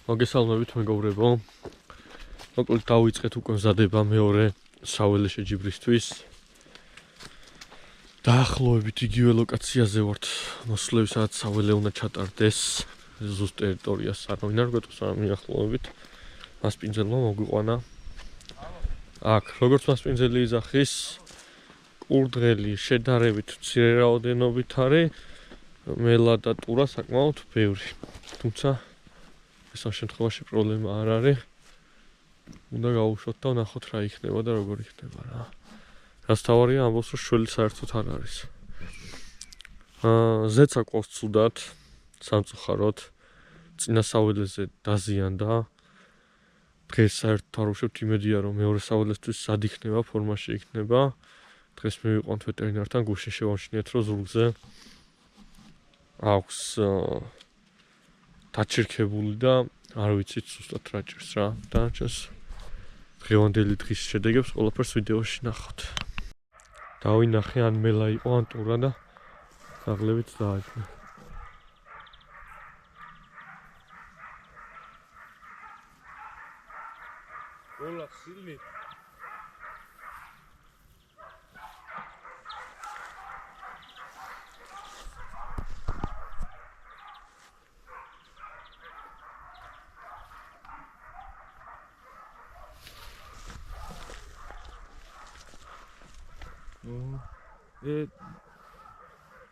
მოგესალმებით მეგობრებო. მოკლედ დავიწყეთ უკვე მზადება მეორე საველე შეჯიბრისთვის. დაახლოებით იგივე ლოკაციაზე ვართ. მოსვლები სადაც საველე უნდა ჩატარდეს. ზუსტ ტერიტორიას არავინ არ გვეტყვის, მაგრამ მიახლოებით. მასპინძელმა მოგვიყვანა. აქ როგორც მასპინძელი იძახის, კურდღელი შედარებით მცირე რაოდენობით არის, მელა და ტურა საკმაოდ ბევრი. თუმცა ეს ამ შემთხვევაში პრობლემა არ არის. უნდა გავუშვოთ და ვნახოთ რა იქნება და როგორ იქნება რა. რაც თავარია ამბობს რომ შველი საერთოდ არ არის. ზეცა ყავს ცუდად სამწუხაროდ წინა საველეზე დაზიანდა. დღეს საერთოდ არ ვუშვებთ იმედია რომ მეორე საველესთვის სად იქნება, ფორმაში იქნება. დღეს მივიყვანთ ვეტერინართან გუშინ შევამჩნიეთ რომ ზურგზე აქვს დაჩერქებული და არ ვიცით ზუსტად რა ჭირს რა. დანარჩენს დღევანდელი დღის შედეგებს ყველაფერს ვიდეოში ნახავთ. დავინახე ან მელა იყო ან ტურა და ძაღლებიც დააჭრა. Ola silni.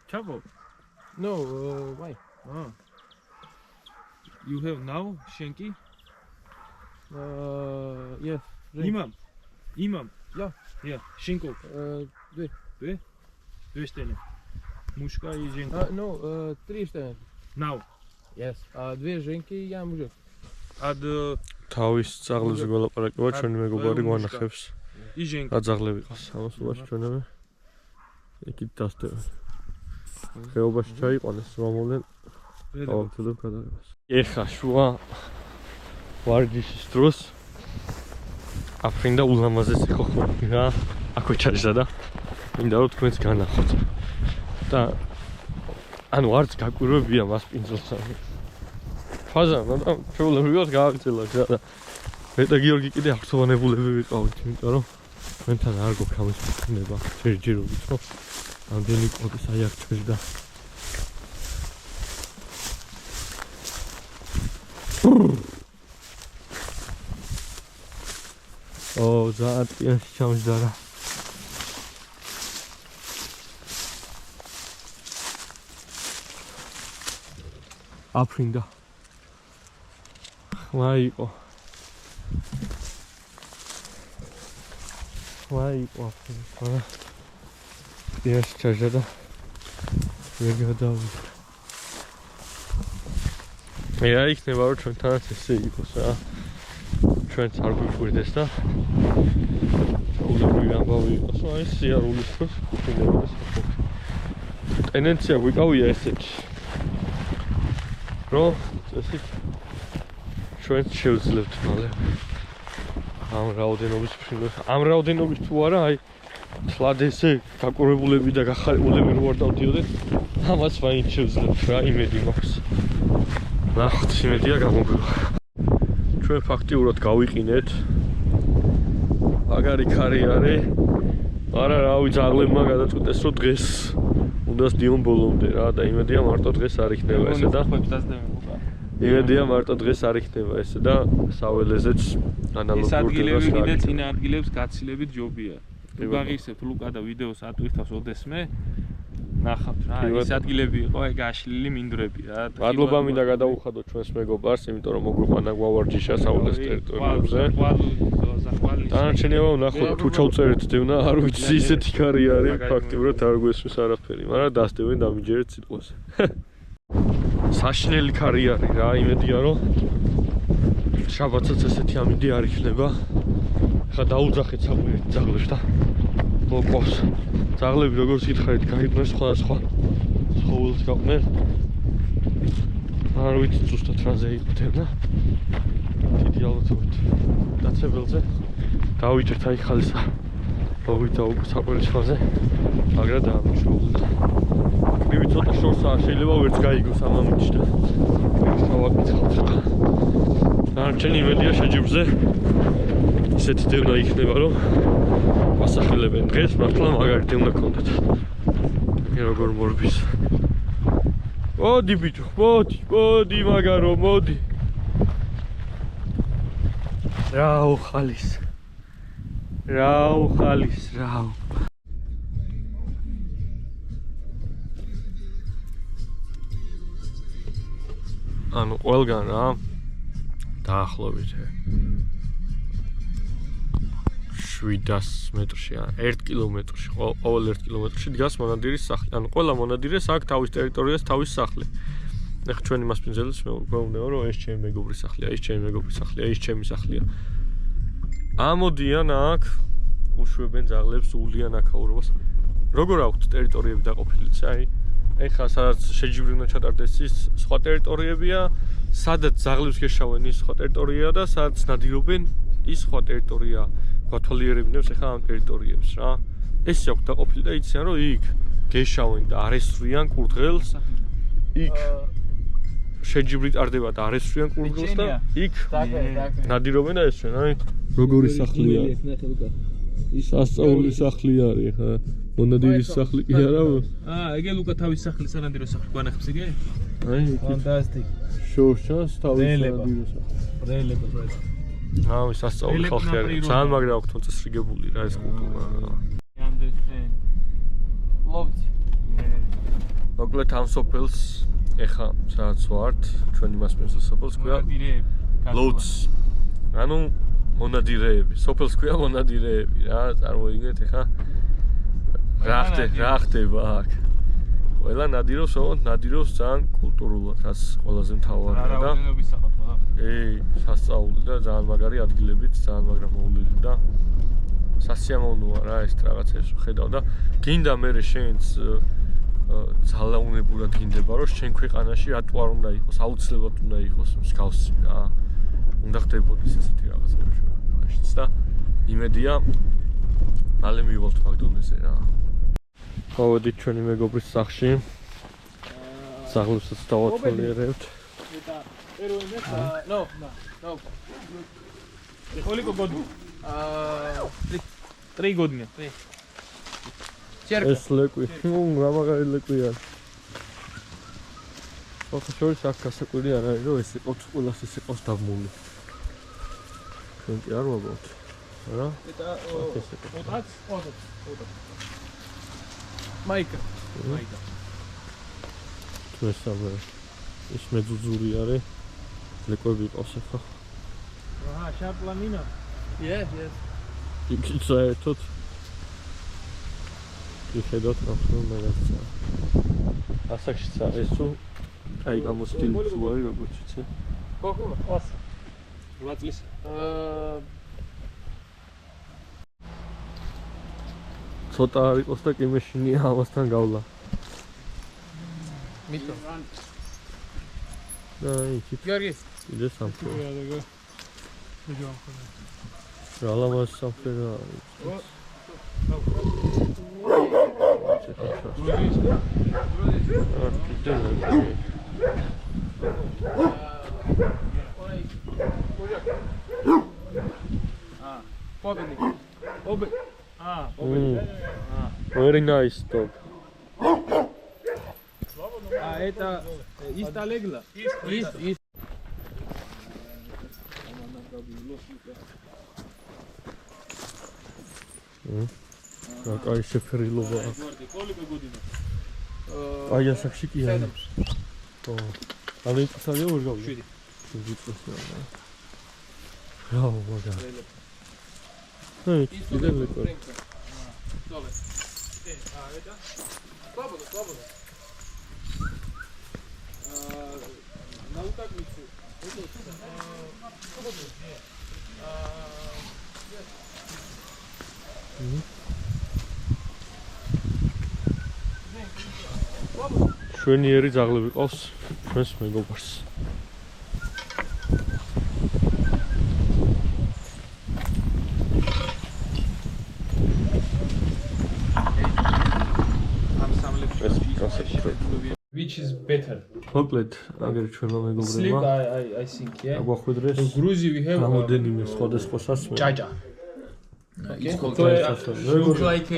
Chavo? No, why? You have now Shenki? Yes. Imam. Yeah. Yeah. Shinko. Две стены. Мужка и женка. No, 3 stene. Now. Yes. 2 женки, я мужик. Ad თავის ძაღლებზე გველაპარაკება ჩვენი მეგობარი გვანახებს. и женка. რა ძაღლები ყავს ამას უბაში ჩვენები. იქით დასტევენ. ხეობაში ჩაიყვანეს მომავლენ ავამთელებ გადაღებას. ეხა შუა ვარჯიშის დროს აფრინდა ულამაზესი ხოხობი რა. აქვე ჩაჟდა და მინდა რომ თქვენს განახოთ. და ანუ არც გაკვირვებია მასპინძელს. ფაზა, მაგრამ ჩვეულებრივად გააგრძელა და მე და გიორგი კიდე აღწოვანებულები ვიყავით, იმიტომ რომ მენთან არ გვაქვს ამის მქნება, ჯერჯერობით, ხო? ამდენი კოდის აი აქ ჩაჟდა. ძალიან ჩამჯდა რა. აფრინდა. ხმაიყო. აფრინდა. ეს ჩაჟდა და ვერ გადავიდა. მე რა იქნება რომ ჩვენთანაც ესე იყოს რა. ჩვენც არ გვიყვირდეს და უბრალოდ ამბავი იყოს, აი სიარულის დროს გვქონდეს საფოთი. ტენდენცია გვიკავია ესეთი. რომ წესით ჩვენც შევძლებთ მალე. ამ რაოდენობის თუ არა, აი თლად ესე გაკურებულები და გახარებულები რო არ დავდიოდეთ, ამას ვაინ შევძლებთ რა, იმედი მაქვს. ნახოთ, იმედია გამოგვივა. ჩვენ ფაქტიურად გავიყინეთ. მაგარი ქარი არის. არა რავი ძაღლებმა გადაწყვიტეს რომ დღეს უნდა სდიონ ბოლომდე რა და იმედია მარტო დღეს არ იქნება ესე და იმედია მარტო დღეს არ იქნება ესე და საველეზეც ანალოგურ ეს ადგილები კიდე წინა ადგილებს გაცილებით ჯობია. თუ გაღისებთ ლუკა და ვიდეოს ატვირთავს ოდესმე ნახავთ რა, ეს ადგილები იყო ეგ აშლილი მინდვრები რა. მადლობა მინდა გადაუხადოთ ჩვენს მეგობარს, იმიტომ რომ მოგვიყვანა გვავარჯიშა საველეს ტერიტორიებზე. დანარჩენია ვნახოთ თუ ჩავწერეთ დევნა, არ ვიცი ისეთი ქარი არის, ფაქტიურად არ გვესმის არაფერი, მაგრამ დასდევენ დამიჯერეთ სიტყვაზე. საშინელი ქარი არის რა, იმედია რომ შაბათსაც ესეთი ამინდი არ იქნება. ხა დაუძახეთ საყვირეთ ძაღლებს და მოყვავს. ძაღლები როგორც გითხარით, გაიყვნენ სხვადასხვა ცხოველს გაყვნენ. არ ვიცი ზუსტად რაზე იყდენა. დიდი ალბათობით დაცებელზე დავიჭერთ აი ხალისა. მოვიდა უკვე საყვირეთ ხაზე, მაგრამ დაამუშავდა. მივი ცოტა შორსაა, შეიძლება ვერც გაიგოს ამ ამინჩი და შევაკითხავთ. არჩენი იმედია შეჯიბრზე ისეთი დევნა იქნება, რომ ასახელებენ დღეს, მართლა მაგარი დევნა გქონდათ. როგორ მორბის. მოდი ბიჭო, მოდი მაგარო, მოდი. რაო ხალის. ანუ ყველგან რა დაახლოებით 700 მეტრში ან 1 კილომეტრში, ყოველ 1 კილომეტრში დგას მონადირის სახლი. ანუ ყველა მონადირეს აქვს თავის ტერიტორიას თავის სახლი. ეხლა ჩვენი მასპინძელიც მეუბნეო, რომ ეს ჩემი მეგობრის სახლია, ეს ჩემი მეგობრის სახლია, ეს ჩემი სახლია. ამოდიან აქ, უშვებენ ძაღლებს, ულიან აქაურობას. როგორ აქვთ ტერიტორიები დაყოფილი, აი ეხლა სადაც შეჯიბრი უნდა ჩატარდეს ის სხვა ტერიტორიებია, სადაც ძაღლებს გეშავენ ის სხვა ტერიტორია და სადაც ნადირობენ ის სხვა ტერიტორია. გვათვალიერებინებს ეხლა ამ ტერიტორიებს რა. ეს აქვს დაყოფილი და იციან რომ იქ გეშავენ და არ ესვრიან კურდღელს. იქ შეჯიბრი ტარდება და არ ესვრიან კურდღელს და იქ ნადირობენ და ესვრიან, აი როგორი სახლია. ის სასწაული სახლი არის ხა. მონადირის სახლი კი არა? ეგე ლუკა თავის სახლის სანადირო სახლი გვანახებს იგე? აი, ფანტასტიკ. შორშას თავის სანადირო სახლი. რელება. აი, სასწაული ხალხი არის. ძალიან მაგრა აქვს თუნდაც რიგებული რა ეს კულტურა. Loved. მოკლედ ამ სოფელს ეხა სადაც ვართ, ჩვენი მასპინძლის სოფელს ქვია ლოუდს. ანუ მონადირეები. სოფელს ქვია მონადირეები რა, წარმოიდგინეთ ეხა რა ხდება აქ. ყველა ნადირობს, ოღონდ ნადირობს ძალიან კულტურულად, რაც ყველაზე მთავარია და სასწაული და ძალიან მაგარი ადგილებით, ძალიან მაგრა მოვლილი და სასიამოვნოა რა ეს რაღაცებს ხედავ და გინდა მე შენც ძალაუნებურად გინდება რომ შენ ქვეყანაში რატო არ უნდა იყოს, აუცილებლად უნდა იყოს მსგავსი რა. უნდა ხდებოდეს ესეთი რაღაცები ქვეყანაშიც და იმედია მალე მივალთ მაგდონეზე რა. გავედით ჩვენი მეგობრის სახლში. სახლსაც დავათვალიერებთ. No. Koliko godina? 3 godine. Čerka. ეს ლეკვი, რა მაგარი ლეკვია. ოღონდ აქ გასაკვირი არ არის, რომ ეს იყოს ყველას ეს იყოს დაბმული. ჩვენ კი არ ვაბავთ. რა? Майка. თუ ეს ამე ის მეძუძური არის, ლეკვები ყავს ახლა. Aha, შაპლამინა. Yes. იქ საერთოდ იხედოთ ნახოთ მაგაცა. ასაკშიც არის თუ აი გამოსტილი ზუარი როგორც იცი. Koliko? 8. 8 წლის. ცოტა არ იყოს და კი მეშინია ამასთან გავლა. Mito. და იქით Georgi. კიდე სამფრო. რა ლამას სამფრო არის. Pobednik. Very nice dog. Это исталегла. Ist. რა კაი შეფერილობა აქვს. Koliko godina? აი ასაკში კი არა. ო. ანუ იწალია ვერ გავიდა. 7 წელს რა. რა მაგა. აი, კიდე ლეკო. Dole. Это? Свободно. На утакмицу. შვენიერი ძაღლები ყავს ჩვენს მეგობარს. which is better? მოკლედ, აგერ ჩვენმა Sleep, მეგობრებმა I think, yeah. აგვახვედრეს In Gruzi we have რამოდენიმე სხვადასხვა სასმელი. Chacha. It's called Look like a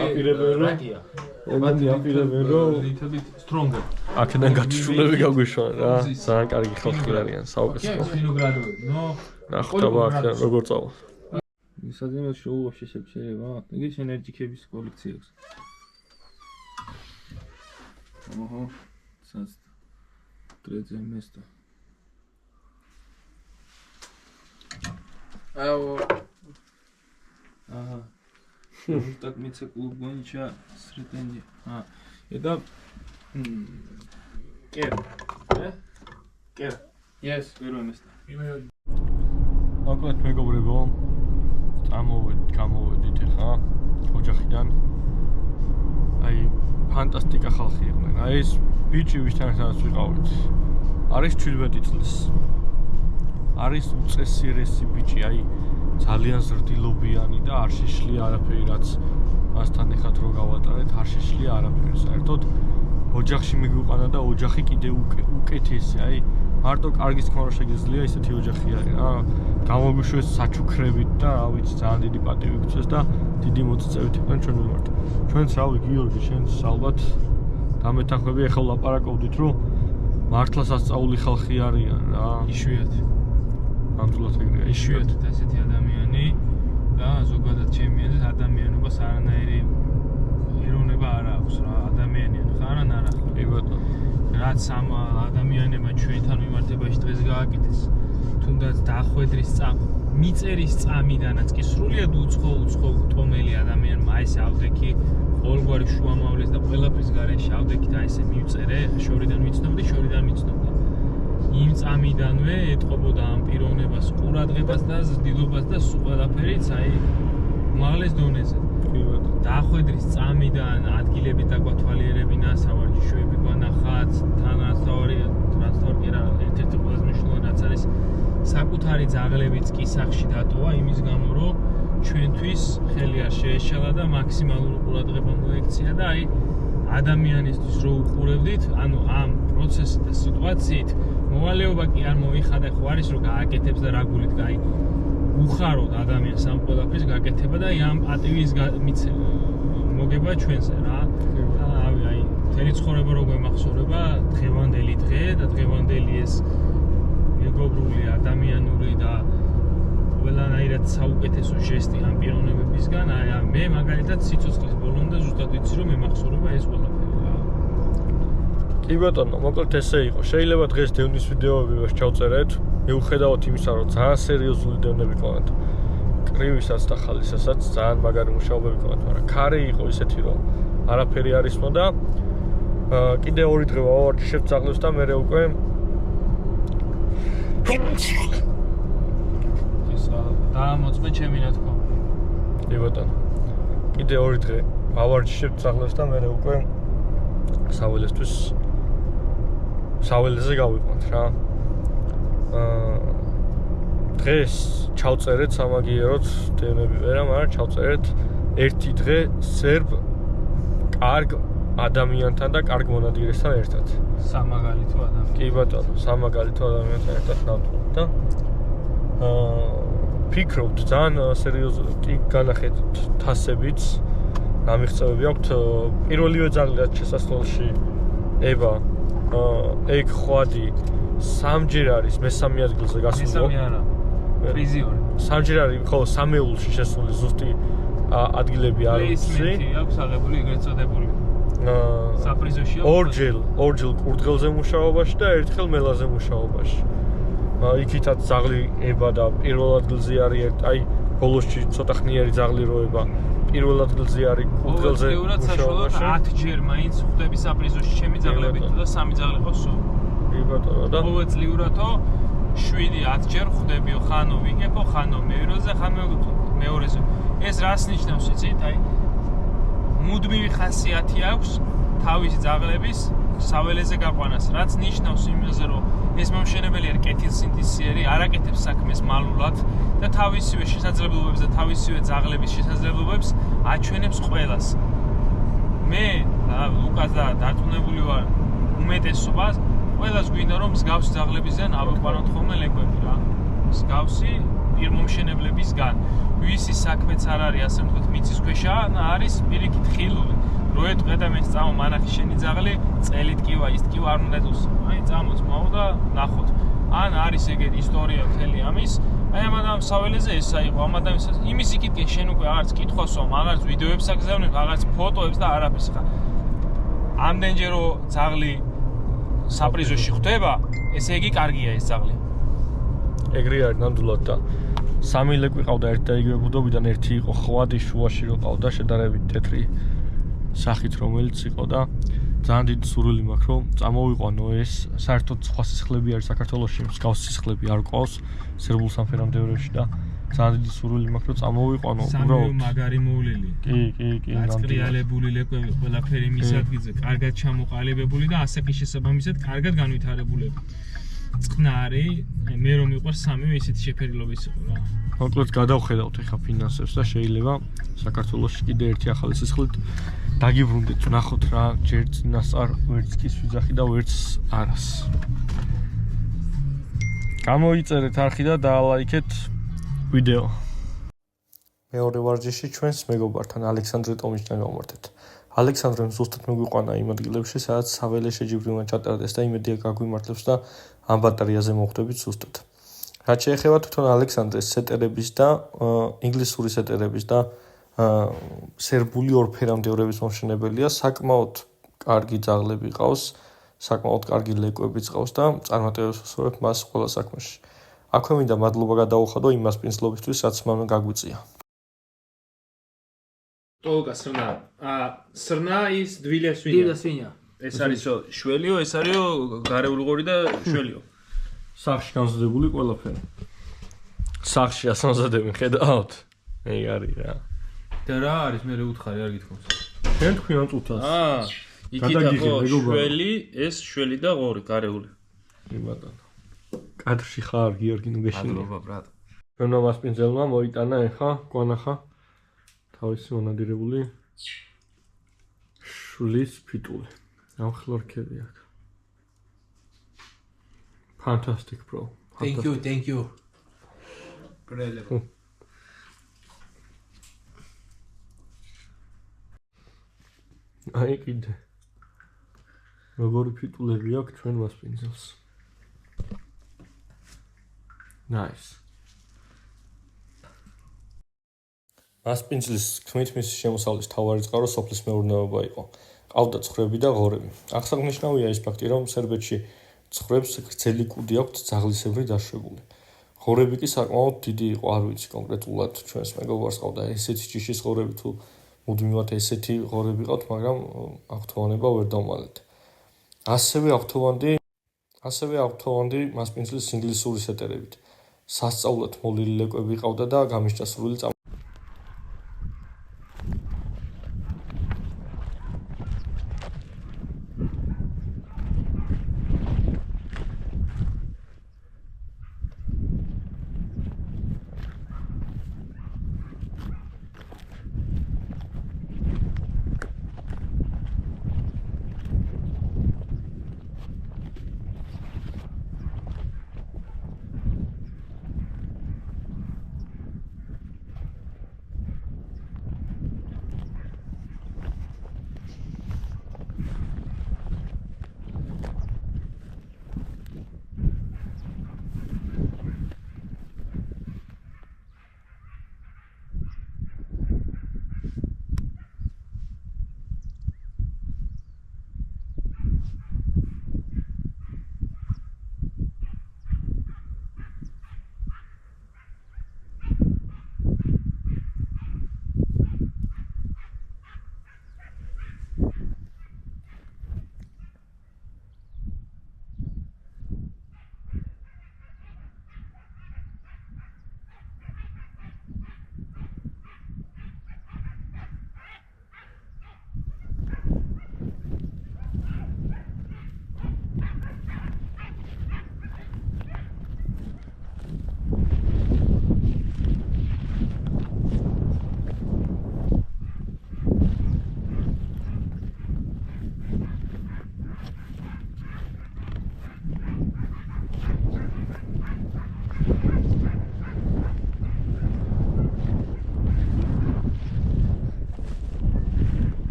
rakia. ემენი აპირებენ რომ little bit stronger. აქედან გათიშულები გაგვიშვან რა. ძალიან კარგი ხალხი არიან საუკეთესო. Vinogradov. No. ნახოთ აბა აქედან როგორ წავალ. სადღაც შოუში შეიძლება. იგი ენერგიების კოლექცია აქვს. ოჰო. სას ტრეძე მესტა. Ага. Так мице клуб гонча сретенди. Это кер. Кер. Yes, პირველ მესტა. მოკლედ მეგობრებო, გამოვედით ახლა ოჯახიდან. აი ფანტასტიკა ხალხი იყვნენ. აი ეს ბიჭი ვისთანაც ვიყავით. არის 17 წლის. არის უწესრესი ბიჭი, აი ძალიან ზრდილობიანი და არ შეშლია არაფერი, რაც მასთან ეხათ რო გავატარეთ, არ შეშლია არაფერი. საერთოდ ოჯახში მიგვიყვანა და ოჯახი კიდე უკეთესი, აი მარტო კარგის თქმა რომ შეგიძლია ისეთი ოჯახი არის რა. გამოგვიშვეს საჩუქრებით და რა ვიცი, ძალიან დიდი პატივი გვწევს და დიდი მოწიწევით იყვნენ ჩვენ მიმართ. ჩვენც რავი გიორგი, შენც ალბათ დამეთანხმები, ახლა ვლაპარაკობდით რომ მართლა სასწაული ხალხი არიან რა. იშვიათი. ნამდვილად ეგრეა. იშვიათად ესეთი ადამიანი და ზოგადად ჩემი აზრით ადამიანობას არანაირი ეროვნება არ აქვს რა. ადამიანიან ხარ ან არა ხარ? კი ბატონო. რაც ამ ადამიანებმა ჩვენთან მიმართებაში დღეს გააკეთეს, თუნდაც დახვედრის მიწერის წამიდანაც კი სრულიად უცხო ტომელი ადამიანმა აი ეს ავდექი ყოველგვარი შუამავლის და ყველაფრის გარეშე ავდექით აი ესე მივწერე, შორიდან მიცნობდი. იმ წამიდანვე ეთყობოდა ამ პიროვნებას ყურადღებას და ზრდილობას და სულ ყველაფერიც აი უმაღლეს დონეზე. დახვედრის წამიდან ადგილები დაგვათვალიერებინა, სავარჯიშოები გვანახათ, ტრანსპორტი რა ერთ-ერთი ყველაზე მნიშვნელოვანი რაც არის საკუთარი ძაღლებიც კი სახში დატოვა იმის გამო რომ ჩვენთვის ხელი არ შეეშალა და მაქსიმალური ყურადღება მოექცია და აი ადამიანისთვის რო უყურებდით, ანუ ამ პროცესით და სიტუაციით მოვალეობა კი არ მოიხადა, ხო არის რომ გააკეთებს და რა გულით გაი უხაროდ ადამიანს ამ ყველაფრის გაკეთება და ამ პატივის მოგება ჩვენზე რა. და აი მთელი ცხოვრება რო გვემახსოვრება დღევანდელი დღე და დღევანდელი ეს მეგობრული ადამიანური და ყველანაირად საუკეთესო ჟესტი ამ პიროვნებებისგან, აი მე მაგალითად სიცოცხლის ბოლომდე ზუსტად ვიცი რომ მემახსოვრება ეს ყველაფერი რა. კი ბატონო, მოკლედ ესე იყო. შეიძლება დღეს დევნის ვიდეოებივას ჩავწერეთ, მიუხედავად იმისა, რომ ძალიან სერიოზული დევნები გქონდათ. კრივისაც და ხალისასაც ძალიან მაგარი მუშაობები გქონდათ, მაგრამ ქარი იყო ისეთი, რომ არაფერი არ ისმოდა. კიდე 2 დღე ვავარჯიშებთ ძაღლებს და მე უკვე დაამოწმე ჩემი რა თქმა. კი ბატონო. კიდე 2 დღე ვავარჯიშებთ ძაღლებს და მე უკვე საველეზე გავიყვანთ რა. დღეს ჩავწერეთ სამაგიეროდ დევნები ვერა, მაგრამ ჩავწერეთ ერთი დღე სერბ კარგ ადამიანთან და კარგ მონადირესთან ერთად. სამაგალითო ადამიანი. კი ბატონო, სამაგალითო ადამიანთან ერთად ნამდვილად და ფიქრობთ ძალიან სერიოზულად განახედოთ თასებიც, რა მიღწევები აქვთ. პირველივე ძაღლი რაც შესასვლელში ება ეგ ხვადი 3ჯერ არის მესამე ადგილზე გასული. მესამე არა. პრიზიორი. 3ჯერ არის ხოლო სამეულში შესული ზუსტი ადგილები არ არის. პლეისმენტი აქვს აღებული ეგრეთ წოდებული. საპრიზოშია. ორჯერ კურდღელზე მუშაობაში და ერთხელ მელაზე მუშაობაში. იქითაც ძაღლი ება და პირველ ადგილზე არის აი ბოლოსში ცოტა ხნიერი ძაღლი როება. პირველ ადგილზე არის კურდღელზე მუშაობაში. 10ჯერ მაინც ხვდები საპრიზოში ჩემი ძაღლებით და 3 ძაღლი ყავს სულ. კი ბატონო და ყოველწლიურადო 7-10ჯერ ხვდებიო, ხანო ვიგებო, ხანო მეროზე, ხანო მეორეზე. ეს რას ნიშნავს იცით? აი მუდმივი ხასიათი აქვს თავისი ძაღლების საველეზე გაყვანას, რაც ნიშნავს იმაზე, რომ ეს მომშენებელი არის კეთილსინთეზიერი, არ აკეთებს საქმეს მალულად და თავისივე შესაძლებლობებს და თავისივე ძაღლების შესაძლებლობებს აჩვენებს ყველას. მე ლუკას და დარწმუნებული ვარ უმეტესობას ყველას გვინდა რომ მსგავსი ძაღლებისგან ავიყვანოთ ხოლმე ლეკვები რა. მსგავსი პირმომშენებლებისგან. ვისი საქმეც არ არის ასე ვთქვათ მიწისქვეშა, არის პირიქით ხილული. რო ეტყვე და მე წამო მანახი შენი ძაღლი, წელით კივა, ის კივა არ უნდა დოს. აი წამოც მაო და ნახოთ. ან არის ეგეთი ისტორია მთელი ამის. აი ამ ადამიანს საველეზე ესა იყო, ამ ადამიანს იმის იკითხე შენ უკვე აღარც კითხვას ვამ, აღარც ვიდეოებს აგზავნებ, აღარც ფოტოებს და არაფერს ხა. ამდენჯერ რო ძაღლი საპრიზოში ხვდება, ესე იგი კარგია ეს ძაღლი. ეგრე არის ნამდვილად და სამი ლეკვი ყავდა ერთ და იგივე ბუდობიდან ერთი იყო ხვადი შუაში რო ყავდა შედარებით თეთრი სახით რომელიც იყო და ძალიან დიდი სურვილი მაქვს რომ წამოვიყვანო ეს საერთოდ სხვა სისხლები არის საქართველოში მსგავს სისხლები არ ყავს სერბულ სამფერამდევრებში და ძალიან დიდი სურვილი მაქვს რომ წამოვიყვანო უბრალოდ მაგარი მოვლილი კი გაწრიალებული ლეკვები ყველაფერი მის ადგილზე კარგად ჩამოყალიბებული და ასაკი შესაბამისად კარგად განვითარებულები წყნარი მე რომ მიყვარს სამივე ისეთი შეფერილობის იყო რა მოკლედ გადავხედავთ ახლა ფინანსებს და შეიძლება საქართველოში კიდე ერთი ახალი სისხლით დაგიბრუნდეთ ვნახოთ რა ჯერ წინასწარ ვერც კი ვიძახი და ვერც არას გამოიწერეთ არხი და დაალაიქეთ ვიდეო მეორე ვარჯიში ჩვენს მეგობართან ალექსანდრე ტომიჩთან გავმართეთ ალექსანდრემ ზუსტად მიგვიყვანა იმ ადგილებში სადაც საველე შეჯიბრება ჩატარდეს და იმედია გაგვიმართლებს და ამ ბატარეაზე მოხვდებით ზუსტად რაც შეეხება თვითონ ალექსანდრეს სეტერების და ინგლისური სეტერების და სერბული ორფერამდევრების მომშენებელია საკმაოდ კარგი ძაღლები ყავს საკმაოდ კარგი ლეკვებიც ყავს და წარმატებებს ვუსურვებ მას ყველა საქმეში აქვე მინდა მადლობა გადაუხადო იმ მასპინძლობისთვის რაც მან გაგვიწია ტოლკა სრნა სრნა ის დვილია სვინია ეს არის შველიო ეს არისო გარეულღორი და შველიო სახში განზადებული ყველაფერი სახში ასამზადები ხედავთ ეგ არის რა და რა არის მე უთხარი არ გითხოვს შენ თქვი ამ წუთას იქითა ხო შველი ეს შველი და ღორი გარეული კი ბატონო კადრში ხარ გიორგი ნუ გეშინია მადლობა ბრატ ჩვენმა მასპინძელმა მოიტანა ეხა გვანახა თავისი მონადირებული შლის ფიტული ამხლორქები აქ fantastic bro thank you ბრელე აი კიდე როგორი ფიტულები აქვს ჩვენ მასპინძელს nice მასპინძლის თქმით მისი შემოსავლის თავარი წყარო სოფლის მეურნეობა იყო ყავდა ცხვრები და ღორები აღსანიშნავია ის ფაქტი რომ სერბეთში ცხვრებს გრძელი კუდი აქვთ ძაღლისებრი დაშვებული ღორები კი საკმაოდ დიდი იყო არ ვიცი კონკრეტულად ჩვენს მეგობარს ყავდა ესეთი ჯიშის ღორები თუ მუდმივად ესეთი ღორები ყავთ მაგრამ აღთოვანება ვერ დავმალეთ ასევე აღთოვანდი მასპინძლის ინგლისური სეტერებით სასწაულად მოლილი ლეკვები ყავდა და გამიშჭა სრული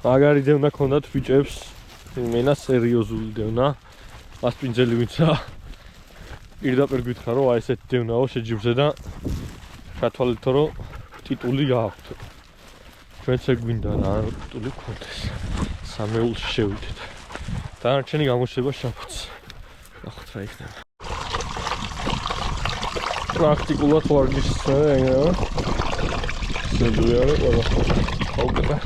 მაგარი დევნა ქონდათ ბიჭებს. იმენა სერიოზული დევნა. მასპინძელი ვინცა პირდაპირ გითხრა რომ აი ესეთი დევნაო შეჯიბრზე და შათვალეთო რომ ტიტული გააქვთ. ჩვენც ეგ გვინდა რა ტიტული გქონდეს. სამეულში შევიდეთ. დანარჩენი გამოშვება შაბათს. ნახოთ რა იქნება. პრაქტიკულად ვარჯიშს ეღება. ზედუიარე ყველა აუკეთა.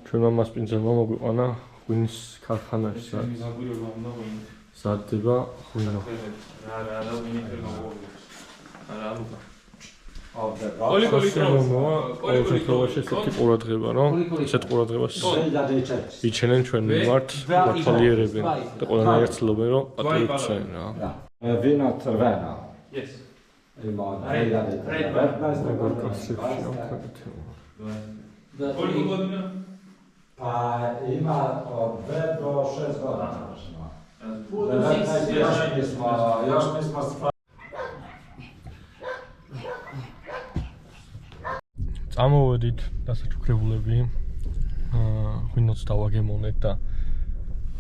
ჩვენმა მასპინძელმა მოგვიყვანა ღვინის ქარხანაში სარდება ღვინო. ყოველდღიურობაში ესეთი ყურადღება, რომ ესეთ ყურადღებას იჩენენ ჩვენ მიმართ, მართალიერებენ და ყველანაირად ცდილობენ, რომ პატრიოტიცენ რა. Vino Cervena. Yes. Ima od 2 do 6 godina. Još nismo წამოვედით დასაჩუქრებულები. ღვინოც დავაგემოვნეთ და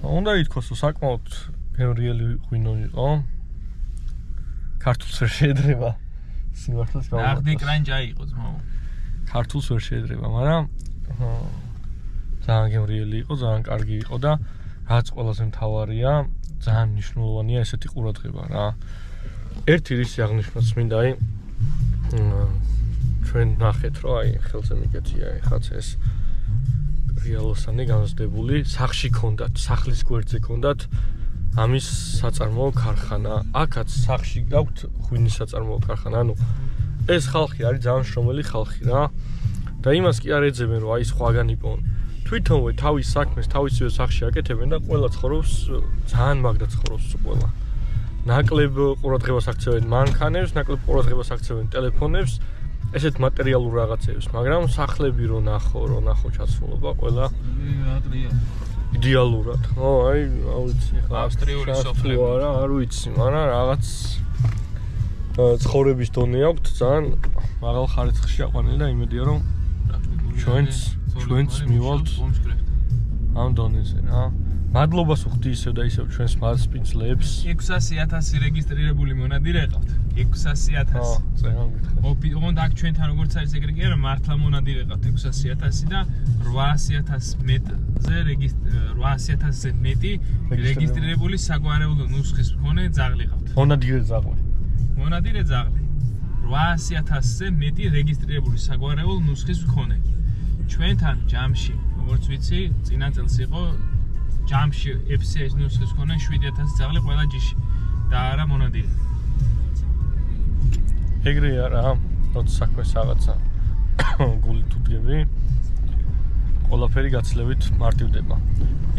უნდა ითქვას, რომ საკმაოდ ბევრიელი ღვინო იყო. ქართულს ვერ შეედრება. სიმართლეს გავამართლოს. ნახდი კრანჯა იყო ძმაო. ქართულს ვერ შეედრება, მაგრამ ძალიან გემრიელი იყო, ძალიან კარგი იყო და რაც ყველაზე მთავარია, ძალიან მნიშვნელოვანია ესეთი ყურადღება რა. ერთი რისი აღნიშნოთ მინდა, აი ჩვენ ნახეთ, რომ აი ხელზე მიგეთია ეხაც ეს რეალოსანი განსდებული, სახში ქონდათ, სახლის გვერდზე ქონდათ ამის საწარმოო ქარხანა. აქაც სახში გაქვთ ღვინის საწარმოო ქარხანა. ანუ ეს ხალხი არის ძალიან შრომელი ხალხი რა. და იმას კი არ ეძებენ, რომ აი სხვაგან იპოვონ. თვითონვე თავის საქმეს თავისივე სახში აკეთებენ და ყველა ცხოვრობს ძალიან მაგრად ცხოვრობს ყველა. ნაკლებ ყურადღებას აქცევენ მანქანებს, ნაკლებ ყურადღებას აქცევენ ტელეფონებს, ესეთ მატერიალურ რაღაცებს, მაგრამ სახლები რო ნახო ჩაცმულობა ყველა იდეალურად. ხო, აი, ვიცი, ხა ავსტრიული სოფლები არა, არ ვიცი, მაგრამ რაღაც ცხოვრების დონე აქვთ, ძალიან მაღალ ხარისხში აყვანილი და იმედია რომ ჩვენც მივალთ ამ დონეზე რა. მადლობას ვხდი ისევ და ისევ ჩვენს მასპინძლებს. 600,000 რეგისტრირებული მონადირე ყავთ. 600,000. ძალიან გითხრათ. ოღონდ აქ ჩვენთან როგორც არის ეგრე კი არა, მართლა მონადირე ყავთ 600,000 და 800,000 მეტზე 800,000-ზე მეტი რეგისტრირებული საგვარეულო ნუსხის მქონე ძაღლი ყავთ. მონადირე ძაღლი. მონადირე ძაღლი. 800,000-ზე მეტი რეგისტრირებული საგვარეულო ნუსხის მქონე. ჩვენთან ჯამში, როგორც ვიცი, წინა წელს იყო ჯამში FCS ნუსხის მქონე 7,000 ძაღლი ყველა ჯიში და არა მონადირე. ეგრეა რა, როცა საქმეს რაღაცა გული თუ დგები, ყველაფერი გაცლებით მარტივდება.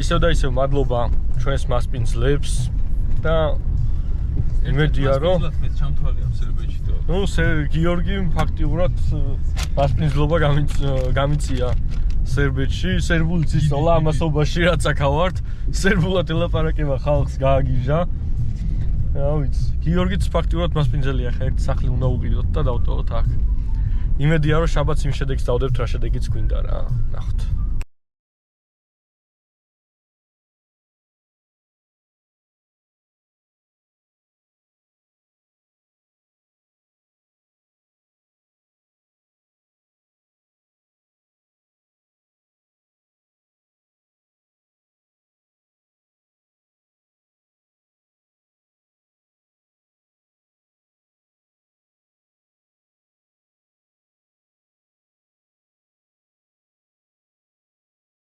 ისევ და ისევ მადლობა ჩვენს მასპინძლებს და იმედია რომ მე ჩამთვალე ამ სერბეთში და ნუ გიორგი ფაქტიურად მასპინძლობა გამიწია სერბეთში, სერბული ცისოლა ამასობაში რაც აქავართ, სერბულად ელაპარაკება ხალხს გააგიჟა. რა ვიცი, გიორგიც ფაქტიურად მასპინძელია, ხა ერთი სახლი უნდა უყიდოთ და დავტოვოთ აქ. იმედია რომ შაბათს იმ შედეგს დავდებთ, რა შედეგიც გვინდა რა. ნახოთ.